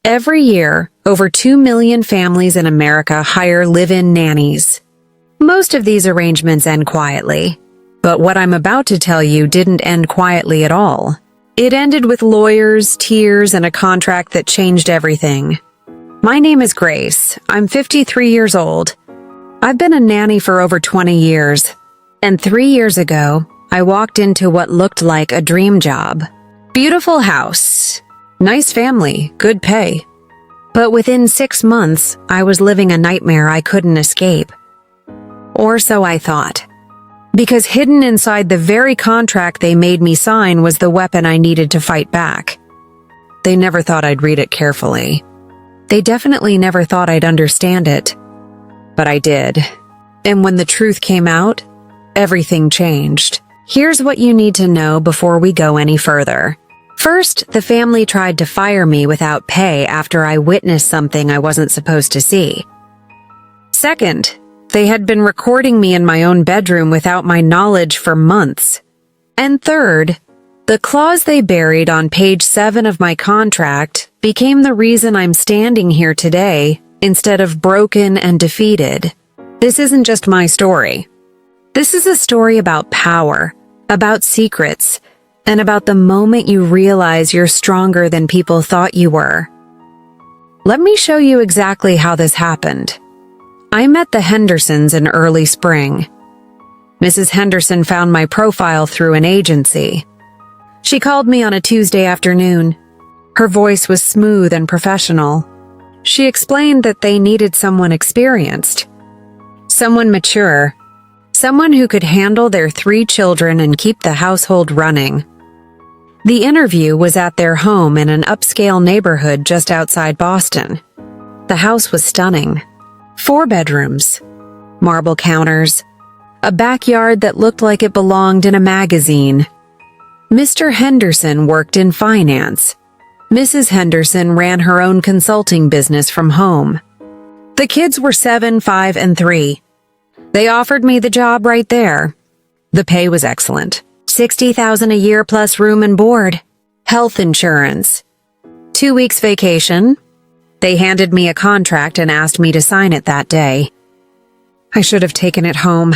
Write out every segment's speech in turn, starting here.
Every year, over 2 million families in America hire live-in nannies. Most of these arrangements end quietly. But what I'm about to tell you didn't end quietly at all. It ended with lawyers, tears, and a contract that changed everything. My name is Grace. I'm 53 years old. I've been a nanny for over 20 years. And 3 years ago, I walked into what looked like a dream job. Beautiful house, nice family, good pay. But within 6 months, I was living a nightmare I couldn't escape. Or so I thought. Because hidden inside the very contract they made me sign was the weapon I needed to fight back. They never thought I'd read it carefully. They definitely never thought I'd understand it. But I did. And when the truth came out, everything changed. Here's what you need to know before we go any further. First, the family tried to fire me without pay after I witnessed something I wasn't supposed to see. Second, they had been recording me in my own bedroom without my knowledge for months. And third, the clause they buried on page 7 of my contract became the reason I'm standing here today instead of broken and defeated. This isn't just my story. This is a story about power, about secrets, and about the moment you realize you're stronger than people thought you were. Let me show you exactly how this happened. I met the Hendersons in early spring. Mrs. Henderson found my profile through an agency. She called me on a Tuesday afternoon. Her voice was smooth and professional. She explained that they needed someone experienced, someone mature, someone who could handle their 3 children and keep the household running. The interview was at their home in an upscale neighborhood just outside Boston. The house was stunning. 4 bedrooms, marble counters, a backyard that looked like it belonged in a magazine. Mr. Henderson worked in finance. Mrs. Henderson ran her own consulting business from home. The kids were 7, 5, and 3. They offered me the job right there. The pay was excellent. $60,000 a year plus room and board, health insurance, 2 weeks vacation. They handed me a contract and asked me to sign it that day. I should have taken it home.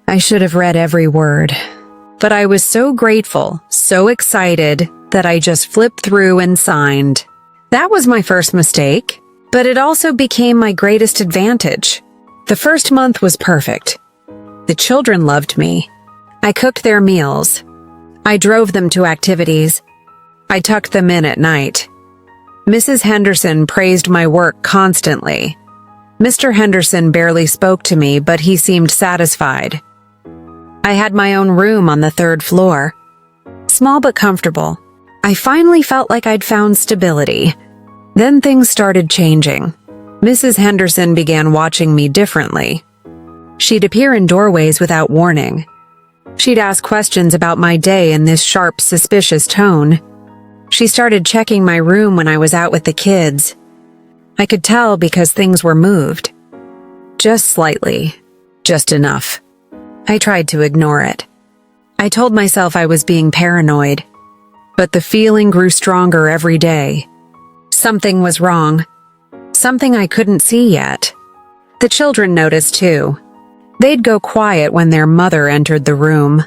I should have read every word. But I was so grateful, so excited, that I just flipped through and signed. That was my first mistake, but it also became my greatest advantage. The first month was perfect. The children loved me. I cooked their meals. I drove them to activities. I tucked them in at night. Mrs. Henderson praised my work constantly. Mr. Henderson barely spoke to me, but he seemed satisfied. I had my own room on the 3rd floor. Small but comfortable. I finally felt like I'd found stability. Then things started changing. Mrs. Henderson began watching me differently. She'd appear in doorways without warning. She'd ask questions about my day in this sharp, suspicious tone. She started checking my room when I was out with the kids. I could tell because things were moved. Just slightly. Just enough. I tried to ignore it. I told myself I was being paranoid. But the feeling grew stronger every day. Something was wrong. Something I couldn't see yet. The children noticed too. They'd go quiet when their mother entered the room.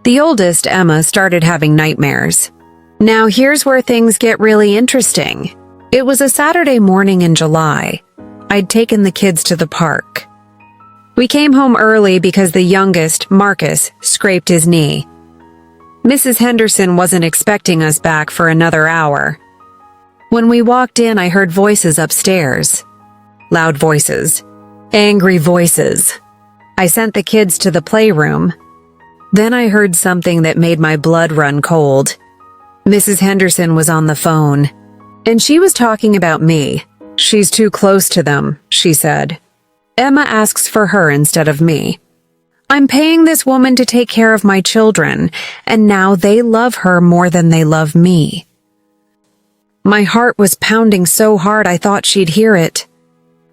The oldest, Emma, started having nightmares. Now here's where things get really interesting. It was a Saturday morning in July. I'd taken the kids to the park. We came home early because the youngest, Marcus, scraped his knee. Mrs. Henderson wasn't expecting us back for another hour. When we walked in, I heard voices upstairs. Loud voices. Angry voices. I sent the kids to the playroom. Then I heard something that made my blood run cold. Mrs. Henderson was on the phone, and she was talking about me. She's too close to them, she said. Emma asks for her instead of me. I'm paying this woman to take care of my children, and now they love her more than they love me. My heart was pounding so hard I thought she'd hear it.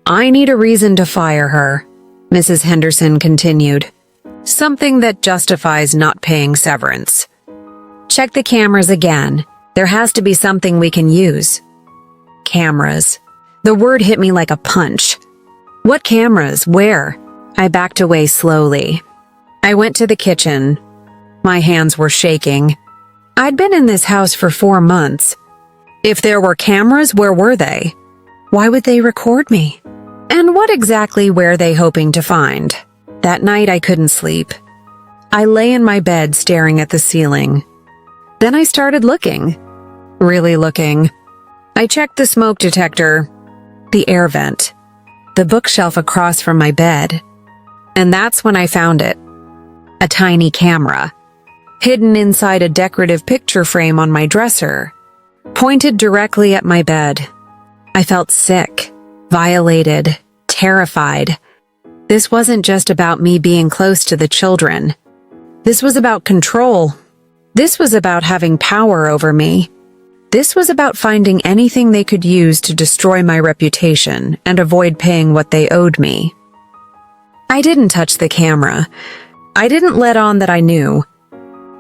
I need a reason to fire her, Mrs. Henderson continued. Something that justifies not paying severance. Check the cameras again. There has to be something we can use. Cameras. The word hit me like a punch. What cameras? Where? I backed away slowly. I went to the kitchen. My hands were shaking. I'd been in this house for 4 months. If there were cameras, where were they? Why would they record me? And what exactly were they hoping to find? That night I couldn't sleep. I lay in my bed staring at the ceiling. Then I started looking. Really looking. I checked the smoke detector, the air vent, the bookshelf across from my bed. And that's when I found it. A tiny camera, hidden inside a decorative picture frame on my dresser, pointed directly at my bed. I felt sick, violated, terrified. This wasn't just about me being close to the children. This was about control. This was about having power over me. This was about finding anything they could use to destroy my reputation and avoid paying what they owed me. I didn't touch the camera. I didn't let on that I knew.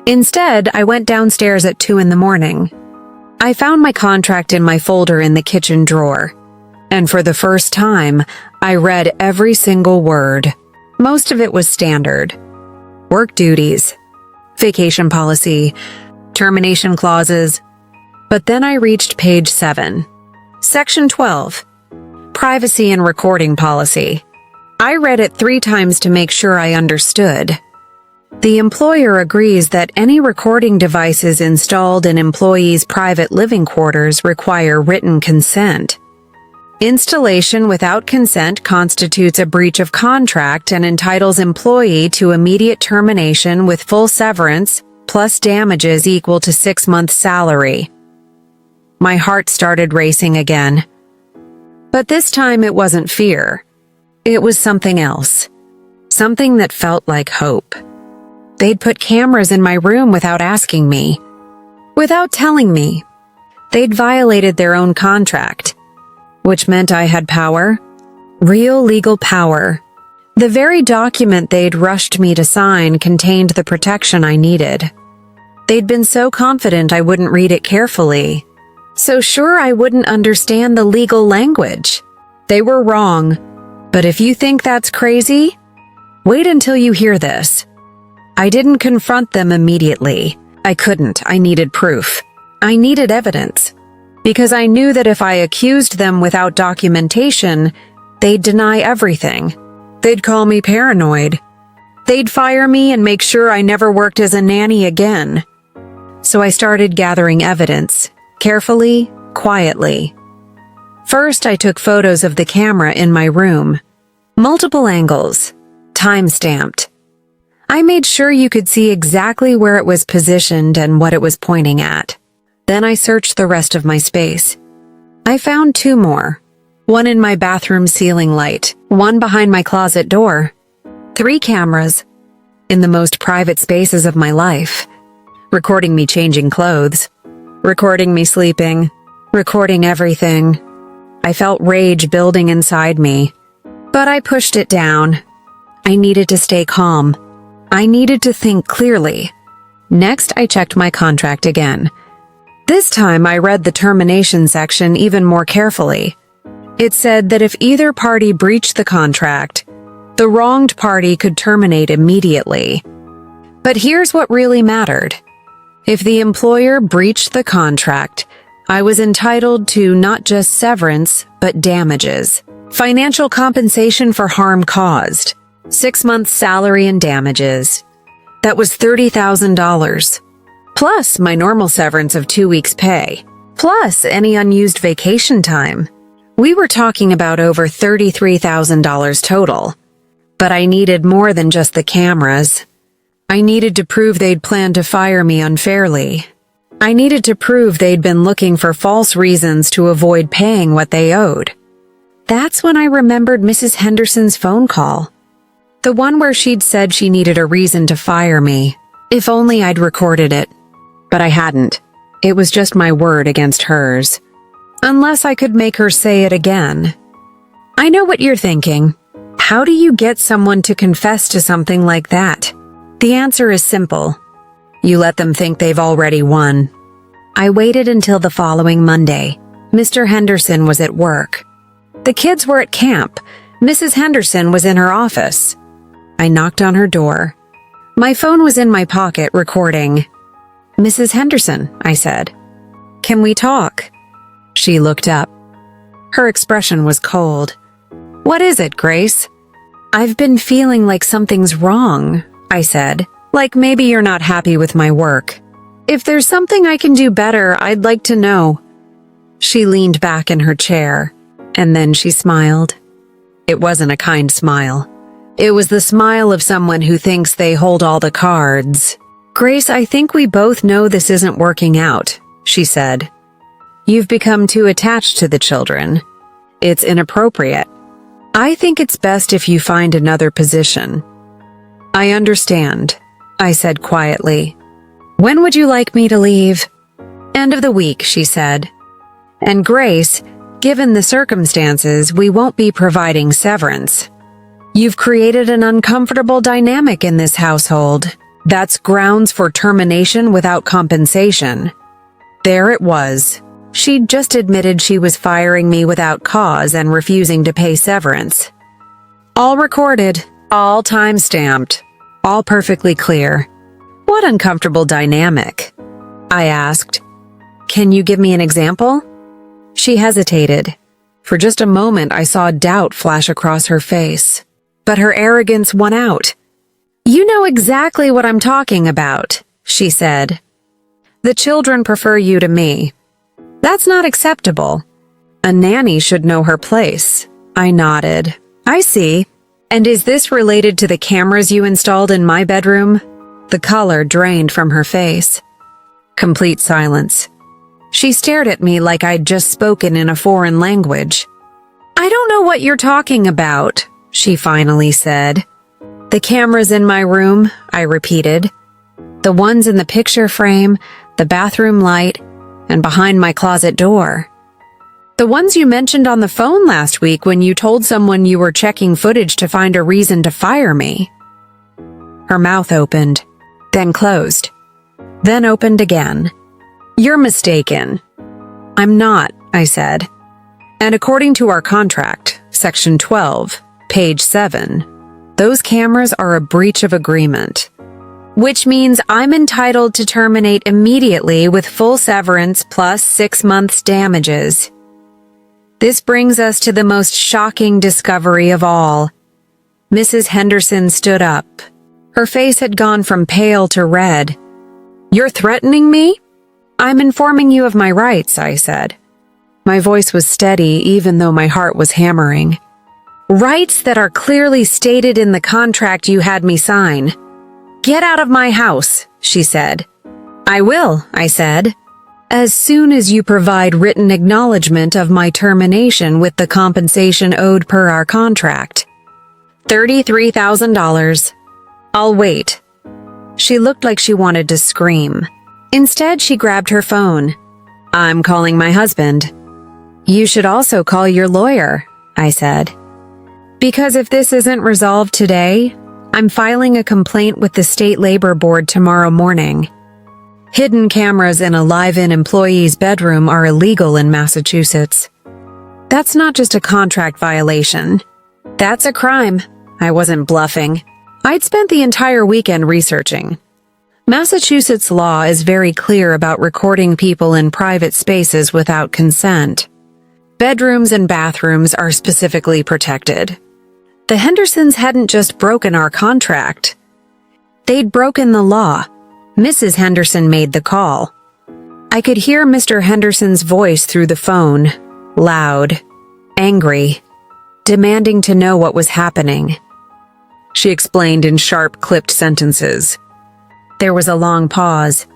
Instead, I went downstairs at 2 a.m. I found my contract in my folder in the kitchen drawer. And for the first time, I read every single word. Most of it was standard. Work duties, vacation policy, termination clauses. But then I reached page 7. Section 12. Privacy and recording policy. I read it 3 times to make sure I understood. The employer agrees that any recording devices installed in employees' private living quarters require written consent. Installation without consent constitutes a breach of contract and entitles employee to immediate termination with full severance plus damages equal to 6 months' salary. My heart started racing again. But this time it wasn't fear. It was something else. Something that felt like hope. They'd put cameras in my room without asking me. Without telling me. They'd violated their own contract. Which meant I had power. Real legal power. The very document they'd rushed me to sign contained the protection I needed. They'd been so confident I wouldn't read it carefully. So sure I wouldn't understand the legal language. They were wrong. But if you think that's crazy, wait until you hear this. I didn't confront them immediately. I couldn't. I needed proof. I needed evidence. Because I knew that if I accused them without documentation, they'd deny everything. They'd call me paranoid. They'd fire me and make sure I never worked as a nanny again. So I started gathering evidence, carefully, quietly. First, I took photos of the camera in my room. Multiple angles, time-stamped. I made sure you could see exactly where it was positioned and what it was pointing at. Then I searched the rest of my space. I found 2 more. One in my bathroom ceiling light, one behind my closet door. 3 cameras in the most private spaces of my life. Recording me changing clothes. Recording me sleeping. Recording everything. I felt rage building inside me. But I pushed it down. I needed to stay calm. I needed to think clearly. Next, I checked my contract again. This time, I read the termination section even more carefully. It said that if either party breached the contract, the wronged party could terminate immediately. But here's what really mattered. If the employer breached the contract, I was entitled to not just severance, but damages. Financial compensation for harm caused. 6 months' salary and damages. That was $30,000. Plus my normal severance of 2 weeks' pay. Plus any unused vacation time. We were talking about over $33,000 total. But I needed more than just the cameras. I needed to prove they'd planned to fire me unfairly. I needed to prove they'd been looking for false reasons to avoid paying what they owed. That's when I remembered Mrs. Henderson's phone call. The one where she'd said she needed a reason to fire me. If only I'd recorded it. But I hadn't. It was just my word against hers. Unless I could make her say it again. I know what you're thinking. How do you get someone to confess to something like that? The answer is simple. You let them think they've already won. I waited until the following Monday. Mr. Henderson was at work. The kids were at camp. Mrs. Henderson was in her office. I knocked on her door. My phone was in my pocket, recording. "Mrs. Henderson," I said. "Can we talk?" She looked up. Her expression was cold. "What is it, Grace?" "I've been feeling like something's wrong," I said. "Like maybe you're not happy with my work. If there's something I can do better, I'd like to know." She leaned back in her chair, and then she smiled. It wasn't a kind smile. It was the smile of someone who thinks they hold all the cards. "Grace, I think we both know this isn't working out," she said. "You've become too attached to the children. It's inappropriate. I think it's best if you find another position." "I understand," I said quietly. "When would you like me to leave?" "End of the week," she said. "And Grace, given the circumstances, we won't be providing severance. You've created an uncomfortable dynamic in this household. That's grounds for termination without compensation." There it was. She'd just admitted she was firing me without cause and refusing to pay severance. All recorded, all time-stamped, all perfectly clear. "What uncomfortable dynamic?" I asked. "Can you give me an example?" She hesitated. For just a moment I saw doubt flash across her face, but her arrogance won out. "You know exactly what I'm talking about," she said. "The children prefer you to me. That's not acceptable. A nanny should know her place." I nodded. "I see. And is this related to the cameras you installed in my bedroom?" The color drained from her face. Complete silence. She stared at me like I'd just spoken in a foreign language. "I don't know what you're talking about," she finally said. "The cameras in my room," I repeated. "The ones in the picture frame, the bathroom light, and behind my closet door. The ones you mentioned on the phone last week when you told someone you were checking footage to find a reason to fire me." Her mouth opened, then closed, then opened again. "You're mistaken." "I'm not," I said. "And according to our contract, Section 12, page 7, those cameras are a breach of agreement. Which means I'm entitled to terminate immediately with full severance plus 6 months damages. This brings us to the most shocking discovery of all." Mrs. Henderson stood up. Her face had gone from pale to red. "You're threatening me?" "I'm informing you of my rights," I said. My voice was steady even though my heart was hammering. "Rights that are clearly stated in the contract you had me sign." "Get out of my house," she said. "I will," I said, "as soon as you provide written acknowledgement of my termination with the compensation owed per our contract. $33,000. I'll wait." She looked like she wanted to scream. Instead, she grabbed her phone. "I'm calling my husband." "You should also call your lawyer," I said. "Because if this isn't resolved today, I'm filing a complaint with the State Labor Board tomorrow morning. Hidden cameras in a live-in employee's bedroom are illegal in Massachusetts. That's not just a contract violation. That's a crime." I wasn't bluffing. I'd spent the entire weekend researching. Massachusetts law is very clear about recording people in private spaces without consent. Bedrooms and bathrooms are specifically protected. The Hendersons hadn't just broken our contract. They'd broken the law. Mrs. Henderson made the call. I could hear Mr. Henderson's voice through the phone, loud, angry, demanding to know what was happening. She explained in sharp, clipped sentences. There was a long pause.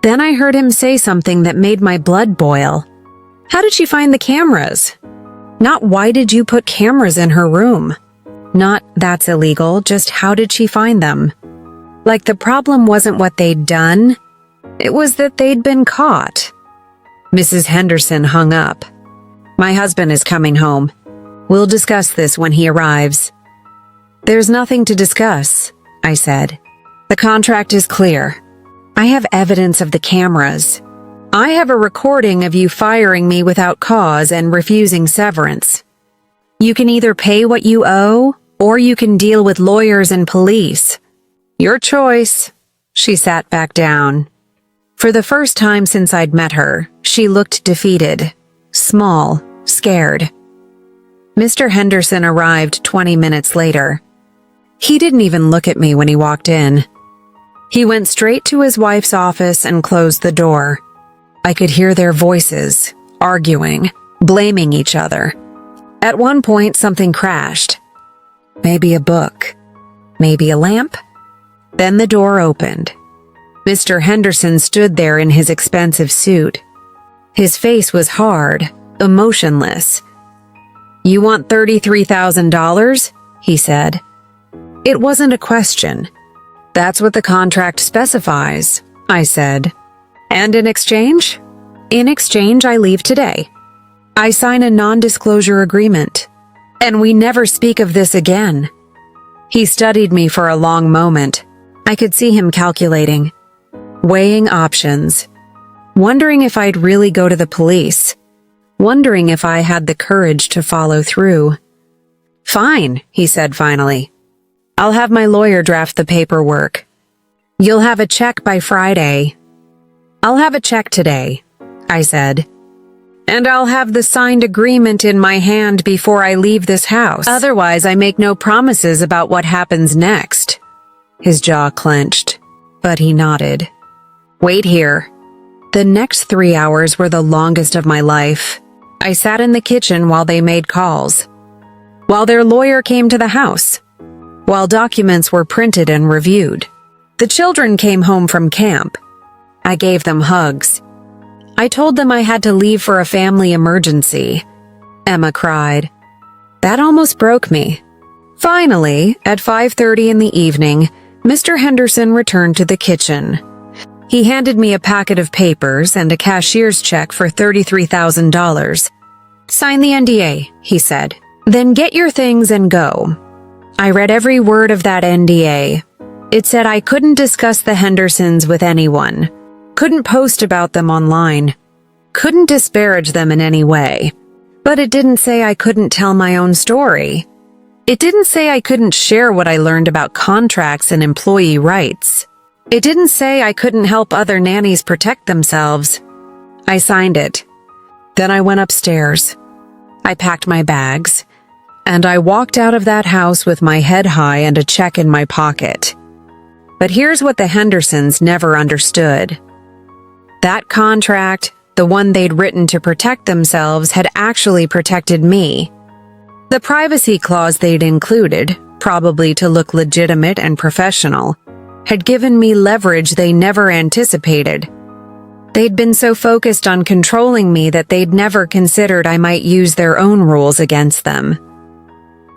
Then I heard him say something that made my blood boil. "How did she find the cameras?" Not "why did you put cameras in her room?" Not "that's illegal," just "how did she find them?" Like the problem wasn't what they'd done, it was that they'd been caught. Mrs. Henderson hung up. "My husband is coming home. We'll discuss this when he arrives." "There's nothing to discuss," I said. "The contract is clear. I have evidence of the cameras. I have a recording of you firing me without cause and refusing severance. You can either pay what you owe, or you can deal with lawyers and police. Your choice." She sat back down. For the first time since I'd met her, she looked defeated, small, scared. Mr. Henderson arrived 20 minutes later. He didn't even look at me when he walked in. He went straight to his wife's office and closed the door. I could hear their voices, arguing, blaming each other. At one point, something crashed. Maybe a book. Maybe a lamp. Then the door opened. Mr. Henderson stood there in his expensive suit. His face was hard, emotionless. "You want $33,000? He said. It wasn't a question. "That's what the contract specifies," I said. "And in exchange?" "In exchange, I leave today. I sign a non-disclosure agreement, and we never speak of this again." He studied me for a long moment. I could see him calculating, weighing options, wondering if I'd really go to the police, wondering if I had the courage to follow through. "Fine," he said finally. "I'll have my lawyer draft the paperwork. You'll have a check by Friday." "I'll have a check today," I said. "And I'll have the signed agreement in my hand before I leave this house. Otherwise, I make no promises about what happens next." His jaw clenched, but he nodded. "Wait here." The next 3 hours were the longest of my life. I sat in the kitchen while they made calls, while their lawyer came to the house, while documents were printed and reviewed. The children came home from camp. I gave them hugs. I told them I had to leave for a family emergency. Emma cried. That almost broke me. Finally, at 5:30 in the evening, Mr. Henderson returned to the kitchen. He handed me a packet of papers and a cashier's check for $33,000. "Sign the NDA," he said. "Then get your things and go." I read every word of that NDA. It said I couldn't discuss the Hendersons with anyone, couldn't post about them online, couldn't disparage them in any way. But it didn't say I couldn't tell my own story. It didn't say I couldn't share what I learned about contracts and employee rights. It didn't say I couldn't help other nannies protect themselves. I signed it. Then I went upstairs. I packed my bags, and I walked out of that house with my head high and a check in my pocket. But here's what the Hendersons never understood. That contract, the one they'd written to protect themselves, had actually protected me. The privacy clause they'd included, probably to look legitimate and professional, had given me leverage they never anticipated. They'd been so focused on controlling me that they'd never considered I might use their own rules against them.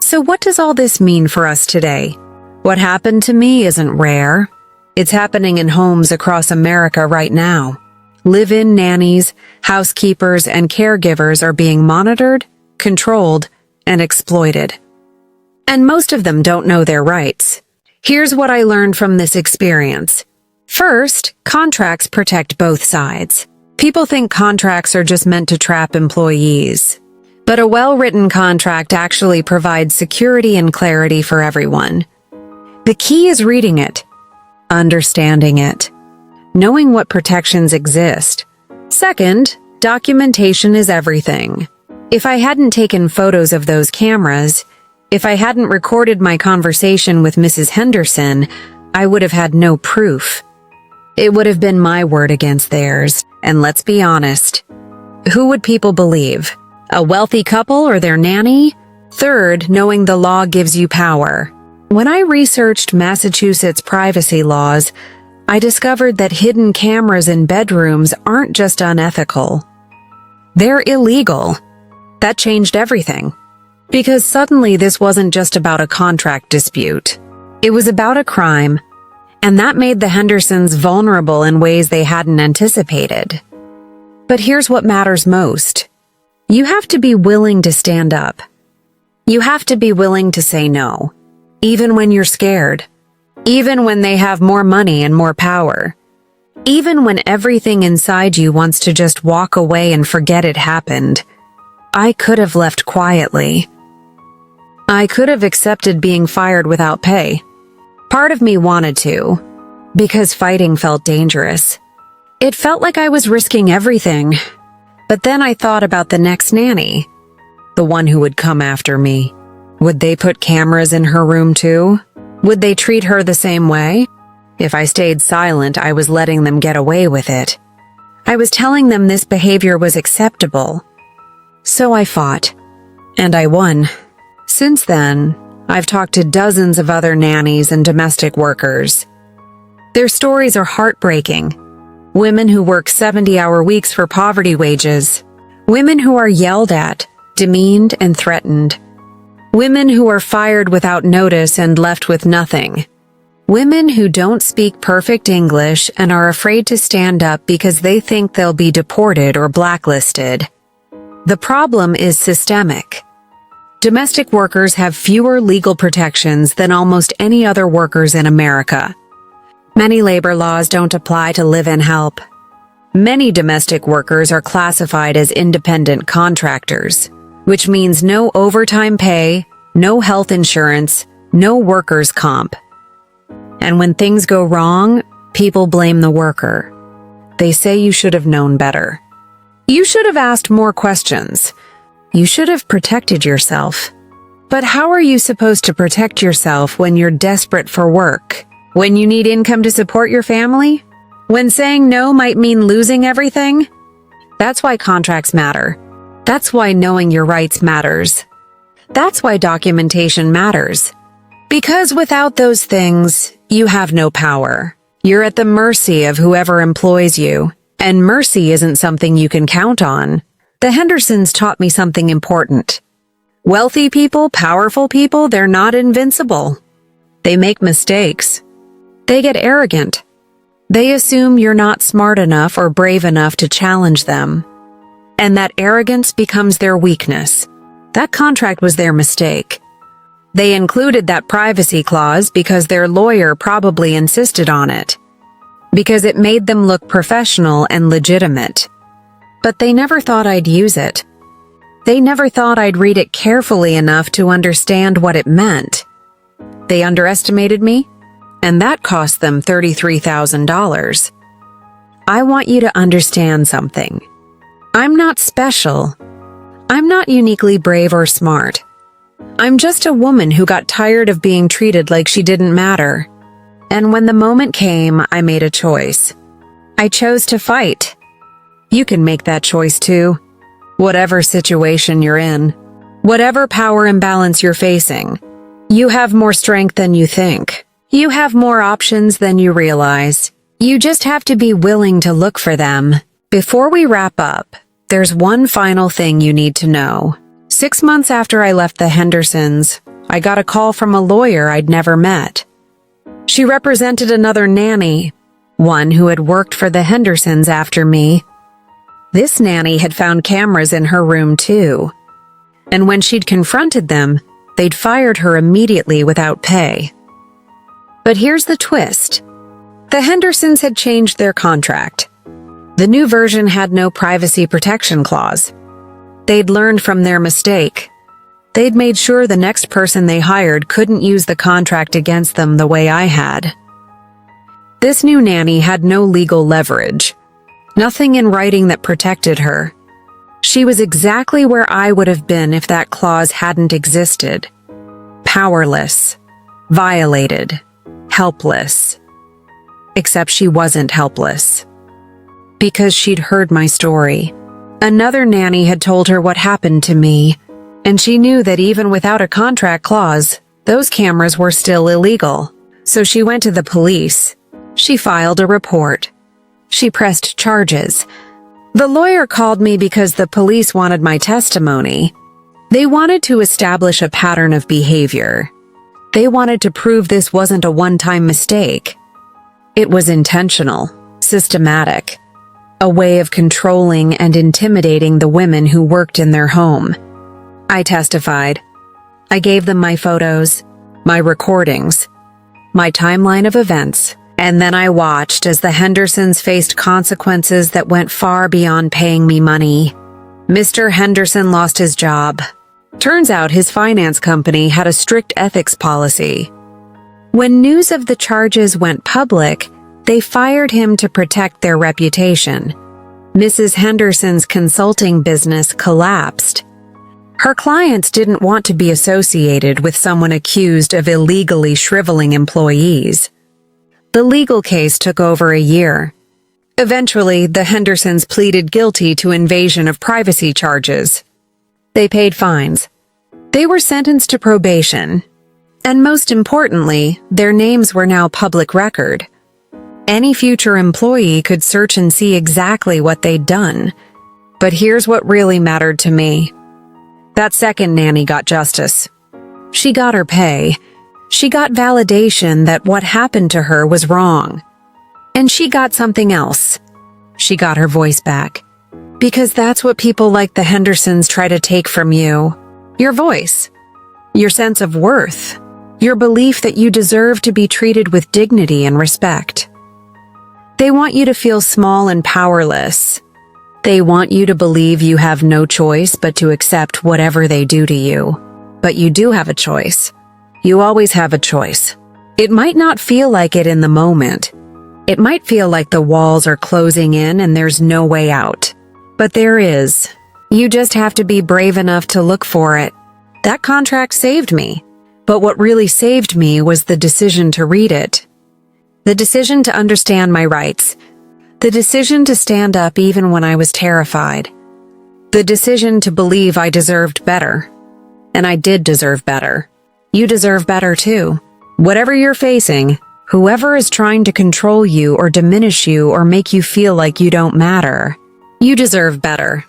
So what does all this mean for us today? What happened to me isn't rare. It's happening in homes across America right now. Live-in nannies, housekeepers, and caregivers are being monitored, controlled, and exploited. And most of them don't know their rights. Here's what I learned from this experience. First, contracts protect both sides. People think contracts are just meant to trap employees. But a well-written contract actually provides security and clarity for everyone. The key is reading it, understanding it, knowing what protections exist. Second, documentation is everything. If I hadn't taken photos of those cameras, if I hadn't recorded my conversation with Mrs. Henderson, I would have had no proof. It would have been my word against theirs, and let's be honest. Who would people believe? A wealthy couple or their nanny? Third, knowing the law gives you power. When I researched Massachusetts privacy laws, I discovered that hidden cameras in bedrooms aren't just unethical. They're illegal. That changed everything. Because suddenly this wasn't just about a contract dispute. It was about a crime, and that made the Hendersons vulnerable in ways they hadn't anticipated. But here's what matters most. You have to be willing to stand up. You have to be willing to say no, even when you're scared, even when they have more money and more power. Even when everything inside you wants to just walk away and forget it happened, I could have left quietly. I could have accepted being fired without pay. Part of me wanted to, because fighting felt dangerous. It felt like I was risking everything. But then I thought about the next nanny, the one who would come after me. Would they put cameras in her room too? Would they treat her the same way? If I stayed silent, I was letting them get away with it. I was telling them this behavior was acceptable. So I fought, and I won. Since then, I've talked to dozens of other nannies and domestic workers. Their stories are heartbreaking. Women who work 70-hour weeks for poverty wages. Women who are yelled at, demeaned, and threatened. Women who are fired without notice and left with nothing. Women who don't speak perfect English and are afraid to stand up because they think they'll be deported or blacklisted. The problem is systemic. Domestic workers have fewer legal protections than almost any other workers in America. Many labor laws don't apply to live-in help. Many domestic workers are classified as independent contractors, which means no overtime pay, no health insurance, no workers' comp. And when things go wrong, people blame the worker. They say you should have known better. You should have asked more questions. You should have protected yourself. But how are you supposed to protect yourself when you're desperate for work? When you need income to support your family? When saying no might mean losing everything? That's why contracts matter. That's why knowing your rights matters. That's why documentation matters. Because without those things, you have no power. You're at the mercy of whoever employs you, and mercy isn't something you can count on. The Hendersons taught me something important. Wealthy people, powerful people, they're not invincible. They make mistakes. They get arrogant. They assume you're not smart enough or brave enough to challenge them. And that arrogance becomes their weakness. That contract was their mistake. They included that privacy clause because their lawyer probably insisted on it. Because it made them look professional and legitimate. But they never thought I'd use it. They never thought I'd read it carefully enough to understand what it meant. They underestimated me, and that cost them $33,000. I want you to understand something. I'm not special. I'm not uniquely brave or smart. I'm just a woman who got tired of being treated like she didn't matter. And when the moment came, I made a choice. I chose to fight. You can make that choice too. Whatever situation you're in, whatever power imbalance you're facing, you have more strength than you think. You have more options than you realize. You just have to be willing to look for them. Before we wrap up, there's one final thing you need to know. 6 months after I left the Hendersons, I got a call from a lawyer I'd never met. She represented another nanny, one who had worked for the Hendersons after me. This nanny had found cameras in her room too. And when she'd confronted them, they'd fired her immediately without pay. But here's the twist. The Hendersons had changed their contract. The new version had no privacy protection clause. They'd learned from their mistake. They'd made sure the next person they hired couldn't use the contract against them the way I had. This new nanny had no legal leverage. Nothing in writing that protected her. She was exactly where I would have been if that clause hadn't existed. Powerless. Violated. Helpless. Except she wasn't helpless. Because she'd heard my story. Another nanny had told her what happened to me, and she knew that even without a contract clause, those cameras were still illegal. So she went to the police. She filed a report. She pressed charges. The lawyer called me because the police wanted my testimony. They wanted to establish a pattern of behavior. They wanted to prove this wasn't a one-time mistake. It was intentional, systematic. A way of controlling and intimidating the women who worked in their home. I testified. I gave them my photos, my recordings, my timeline of events, And then I watched as the Hendersons faced consequences that went far beyond paying me money. Mr. Henderson lost his job. Turns out his finance company had a strict ethics policy. When news of the charges went public, they fired him to protect their reputation. Mrs. Henderson's consulting business collapsed. Her clients didn't want to be associated with someone accused of illegally shriveling employees. The legal case took over a year. Eventually, the Hendersons pleaded guilty to invasion of privacy charges. They paid fines. They were sentenced to probation. And most importantly, their names were now public record. Any future employee could search and see exactly what they'd done. But here's what really mattered to me. That second nanny got justice. She got her pay. She got validation that what happened to her was wrong. And she got something else. She got her voice back. Because that's what people like the Hendersons try to take from you. Your voice. Your sense of worth. Your belief that you deserve to be treated with dignity and respect. They want you to feel small and powerless. They want you to believe you have no choice but to accept whatever they do to you. But you do have a choice. You always have a choice. It might not feel like it in the moment. It might feel like the walls are closing in and there's no way out. But there is. You just have to be brave enough to look for it. That contract saved me. But what really saved me was the decision to read it. The decision to understand my rights. The decision to stand up even when I was terrified. The decision to believe I deserved better. And I did deserve better. You deserve better too. Whatever you're facing, whoever is trying to control you or diminish you or make you feel like you don't matter, you deserve better.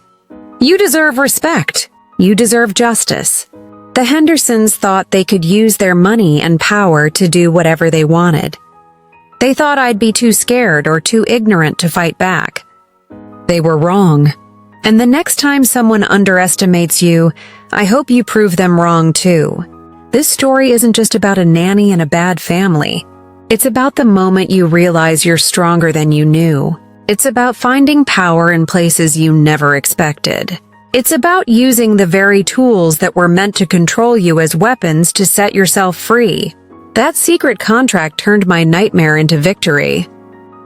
You deserve respect. You deserve justice. The Hendersons thought they could use their money and power to do whatever they wanted. They thought I'd be too scared or too ignorant to fight back. They were wrong. And the next time someone underestimates you, I hope you prove them wrong too. This story isn't just about a nanny and a bad family. It's about the moment you realize you're stronger than you knew. It's about finding power in places you never expected. It's about using the very tools that were meant to control you as weapons to set yourself free. That secret contract turned my nightmare into victory.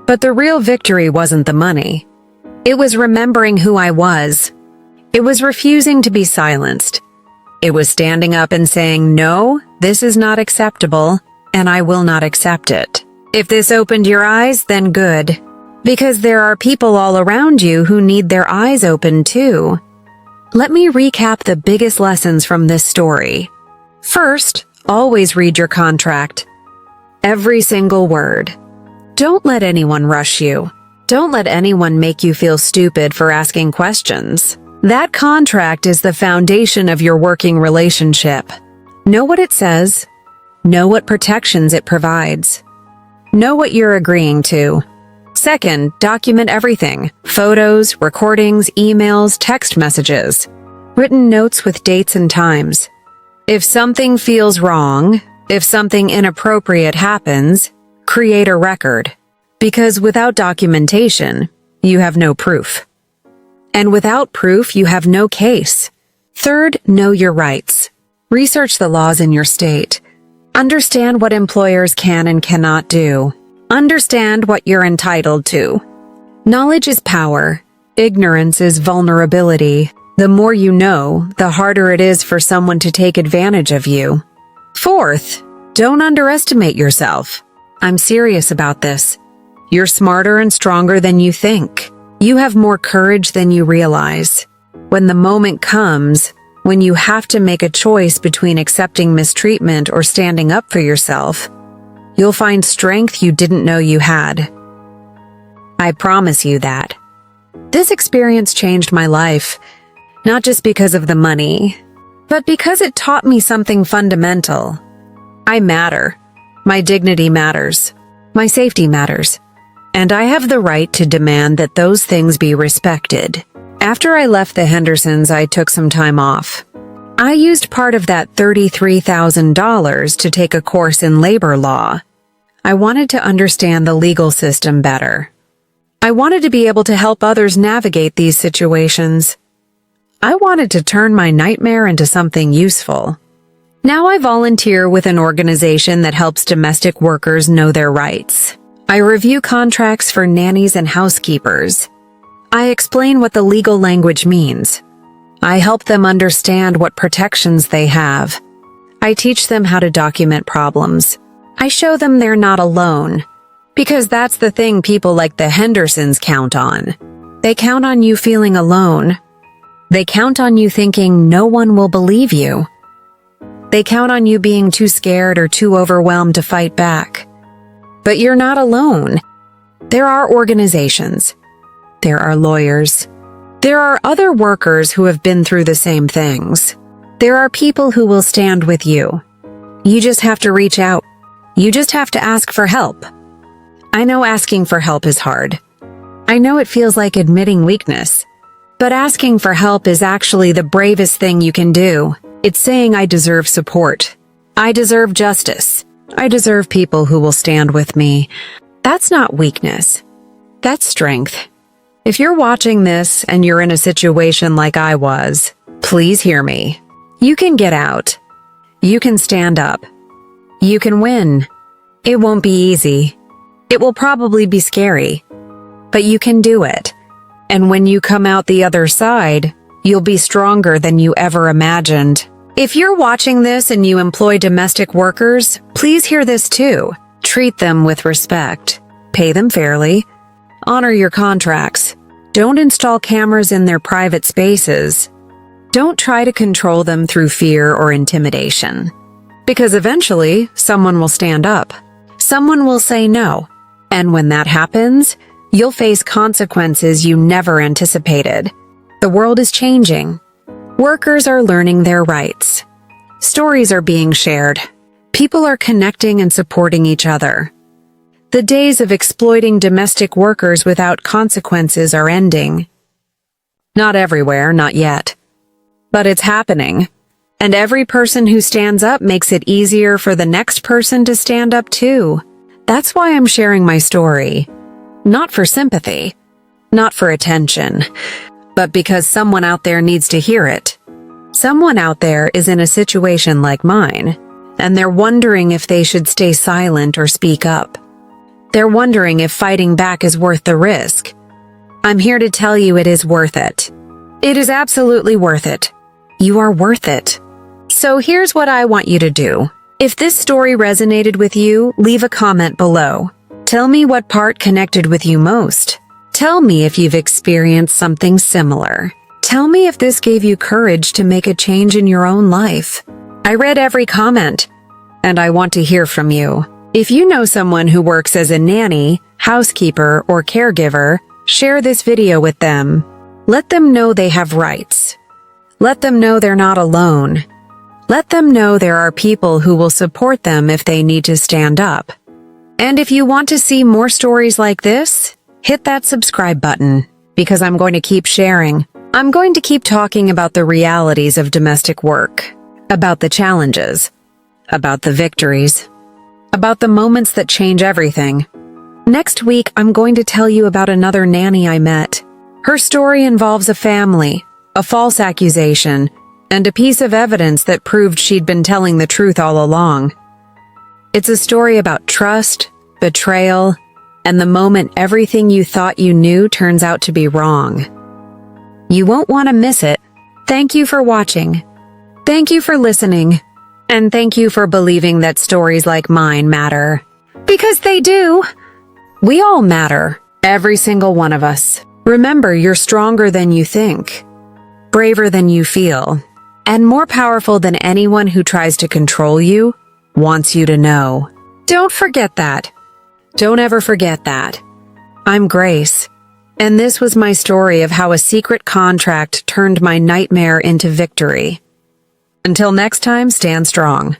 But the real victory wasn't the money. It was remembering who I was. It was refusing to be silenced. It was standing up and saying, no, this is not acceptable, and I will not accept it. If this opened your eyes, then good. Because there are people all around you who need their eyes opened too. Let me recap the biggest lessons from this story. First, always read your contract. Every single word. Don't let anyone rush you. Don't let anyone make you feel stupid for asking questions. That contract is the foundation of your working relationship. Know what it says. Know what protections it provides. Know what you're agreeing to. Second, document everything. Photos, recordings, emails, text messages. Written notes with dates and times. If something feels wrong, if something inappropriate happens, create a record. Because without documentation, you have no proof. And without proof, you have no case. Third, know your rights. Research the laws in your state. Understand what employers can and cannot do. Understand what you're entitled to. Knowledge is power. Ignorance is vulnerability. The more you know, the harder it is for someone to take advantage of you. Fourth, don't underestimate yourself. I'm serious about this. You're smarter and stronger than you think. You have more courage than you realize. When the moment comes, when you have to make a choice between accepting mistreatment or standing up for yourself, you'll find strength you didn't know you had. I promise you that. This experience changed my life, not just because of the money, but because it taught me something fundamental. I matter. My dignity matters. My safety matters. And I have the right to demand that those things be respected. After I left the Hendersons, I took some time off. I used part of that $33,000 to take a course in labor law. I wanted to understand the legal system better. I wanted to be able to help others navigate these situations. I wanted to turn my nightmare into something useful. Now I volunteer with an organization that helps domestic workers know their rights. I review contracts for nannies and housekeepers. I explain what the legal language means. I help them understand what protections they have. I teach them how to document problems. I show them they're not alone. Because that's the thing people like the Hendersons count on. They count on you feeling alone. They count on you thinking no one will believe you. They count on you being too scared or too overwhelmed to fight back. But you're not alone. There are organizations. There are lawyers. There are other workers who have been through the same things. There are people who will stand with you. You just have to reach out. You just have to ask for help. I know asking for help is hard. I know it feels like admitting weakness. But asking for help is actually the bravest thing you can do. It's saying I deserve support. I deserve justice. I deserve people who will stand with me. That's not weakness. That's strength. If you're watching this and you're in a situation like I was, please hear me. You can get out. You can stand up. You can win. It won't be easy. It will probably be scary. But you can do it. And when you come out the other side, you'll be stronger than you ever imagined. If you're watching this and you employ domestic workers, please hear this too. Treat them with respect. Pay them fairly. Honor your contracts. Don't install cameras in their private spaces. Don't try to control them through fear or intimidation. Because eventually, someone will stand up. Someone will say no. And when that happens, you'll face consequences you never anticipated. The world is changing. Workers are learning their rights. Stories are being shared. People are connecting and supporting each other. The days of exploiting domestic workers without consequences are ending. Not everywhere, not yet. But it's happening. And every person who stands up makes it easier for the next person to stand up too. That's why I'm sharing my story. Not for sympathy. Not for attention. But because someone out there needs to hear it. Someone out there is in a situation like mine, and they're wondering if they should stay silent or speak up. They're wondering if fighting back is worth the risk. I'm here to tell you it is worth it. It is absolutely worth it. You are worth it. So here's what I want you to do. If this story resonated with you, leave a comment below. Tell me what part connected with you most. Tell me if you've experienced something similar. Tell me if this gave you courage to make a change in your own life. I read every comment, and I want to hear from you. If you know someone who works as a nanny, housekeeper, or caregiver, share this video with them. Let them know they have rights. Let them know they're not alone. Let them know there are people who will support them if they need to stand up. And if you want to see more stories like this, hit that subscribe button, because I'm going to keep sharing. I'm going to keep talking about the realities of domestic work, about the challenges, about the victories, about the moments that change everything. Next week, I'm going to tell you about another nanny I met. Her story involves a family, a false accusation, and a piece of evidence that proved she'd been telling the truth all along. It's a story about trust, betrayal, and the moment everything you thought you knew turns out to be wrong. You won't want to miss it. Thank you for watching. Thank you for listening. And thank you for believing that stories like mine matter. Because they do. We all matter. Every single one of us. Remember, you're stronger than you think, braver than you feel, and more powerful than anyone who tries to control you wants you to know. Don't forget that. Don't ever forget that. I'm Grace, and this was my story of how a secret contract turned my nightmare into victory. Until next time, stand strong.